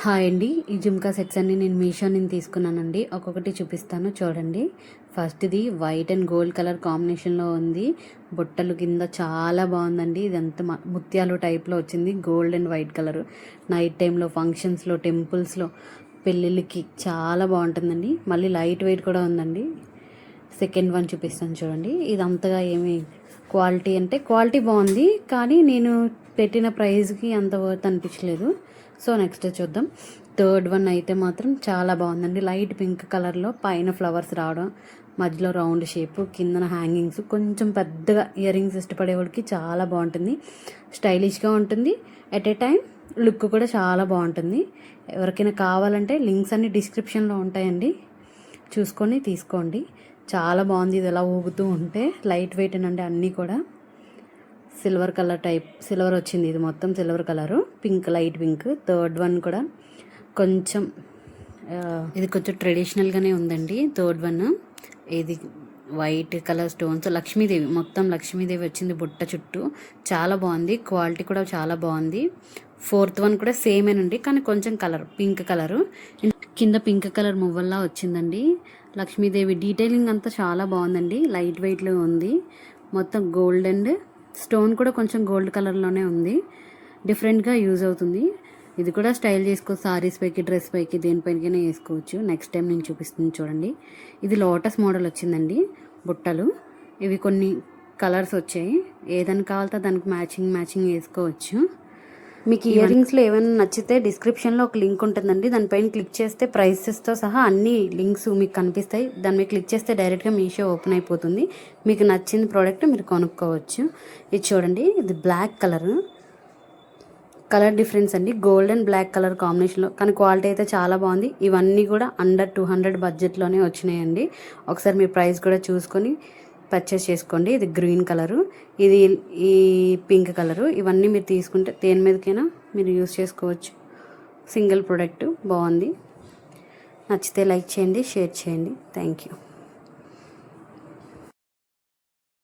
Hi అండి. ఈ jhumka sets అన్ని నేను మీషో నుంచి తీసుకున్నానండి. ఒక్కొక్కటి చూపిస్తాను చూడండి. ఫస్ట్ది వైట్ అండ్ గోల్డ్ కలర్ కాంబినేషన్లో ఉంది. బుట్టలు కింద చాలా బాగుందండి. ఇదంతా ముత్యాలు టైప్లో వచ్చింది. Gold and white colour. Night టైంలో ఫంక్షన్స్లో టెంపుల్స్లో పెళ్ళిళ్ళకి చాలా బాగుంటుందండి. మళ్ళీ లైట్ వెయిట్ కూడా ఉందండి. సెకండ్ వన్ చూపిస్తాను చూడండి. ఇది అంతగా ఏమి క్వాలిటీ అంటే క్వాలిటీ బాగుంది, కానీ నేను పెట్టిన ప్రైస్కి అంత వర్త్ అనిపించలేదు. సో నెక్స్ట్ చూద్దాం. థర్డ్ వన్ అయితే మాత్రం చాలా బాగుందండి. లైట్ పింక్ కలర్లో పైన ఫ్లవర్స్ రావడం, మధ్యలో రౌండ్ షేప్, కిందన హ్యాంగింగ్స్, కొంచెం పెద్దగా ఇయర్ రింగ్స్ ఇష్టపడే వాళ్ళకి చాలా బాగుంటుంది. స్టైలిష్గా ఉంటుంది. ఎట్ ఏ టైం లుక్ కూడా చాలా బాగుంటుంది. ఎవరికైనా కావాలంటే లింక్స్ అన్ని డిస్క్రిప్షన్లో ఉంటాయండి, చూసుకొని తీసుకోండి. చాలా బాగుంది. ఇది ఎలా ఊగుతూ ఉంటే లైట్ వెయిట్ అండి. అన్నీ కూడా సిల్వర్ కలర్ టైప్, సిల్వర్ వచ్చింది. ఇది మొత్తం silver colour, pink, light pink. Third one కూడా కొంచెం ఇది కొంచెం ట్రెడిషనల్గానే ఉందండి. థర్డ్ వన్ ఇది వైట్ కలర్ స్టోన్స్, లక్ష్మీదేవి, మొత్తం లక్ష్మీదేవి వచ్చింది బుట్ట చుట్టూ. చాలా బాగుంది. క్వాలిటీ కూడా చాలా బాగుంది. ఫోర్త్ వన్ కూడా సేమేనండి, కానీ కొంచెం కలర్ పింక్ కలరు. కింద పింక్ కలర్ మువ్వల్లా వచ్చిందండి. లక్ష్మీదేవి డీటెయిలింగ్ అంతా చాలా బాగుందండి. లైట్ వెయిట్లో ఉంది. మొత్తం గోల్డ్ అండ్ స్టోన్ కూడా కొంచెం గోల్డ్ కలర్లోనే ఉంది. డిఫరెంట్గా యూజ్ అవుతుంది. ఇది కూడా స్టైల్ చేసుకోవచ్చు. సారీస్ పైకి, డ్రెస్ పైకి, దేనిపైకైనా వేసుకోవచ్చు. నెక్స్ట్ టైం నేను చూపిస్తుంది చూడండి. ఇది లోటస్ మోడల్ వచ్చిందండి బుట్టలు. ఇవి కొన్ని కలర్స్ వచ్చాయి. ఏదైనా కావాలితే దానికి మ్యాచింగ్ వేసుకోవచ్చు. మీకు ఇయర్ రింగ్స్లో ఏమైనా నచ్చితే డిస్క్రిప్షన్లో ఒక లింక్ ఉంటుందండి. దానిపైన క్లిక్ చేస్తే ప్రైసెస్తో సహా అన్ని లింక్స్ మీకు కనిపిస్తాయి. దాని మీద క్లిక్ చేస్తే డైరెక్ట్గా మీషో ఓపెన్ అయిపోతుంది. మీకు నచ్చిన ప్రోడక్ట్ మీరు కొనుక్కోవచ్చు. ఇది చూడండి. ఇది బ్లాక్ కలర్ డిఫరెన్స్ అండి. గోల్డ్ అండ్ బ్లాక్ కలర్ కాంబినేషన్లో, కానీ క్వాలిటీ అయితే చాలా బాగుంది. ఇవన్నీ కూడా అండర్ 200 బడ్జెట్లోనే వచ్చినాయండి. ఒకసారి మీ ప్రైస్ కూడా చూసుకొని పర్చేస్ చేసుకోండి. ఇది గ్రీన్ కలరు, ఇది ఈ పింక్ కలరు. ఇవన్నీ మీరు తీసుకుంటే దేని మీదకైనా మీరు యూస్ చేసుకోవచ్చు. సింగిల్ ప్రోడక్ట్ బాగుంది. నచ్చితే లైక్ చేయండి, షేర్ చేయండి. Thank you.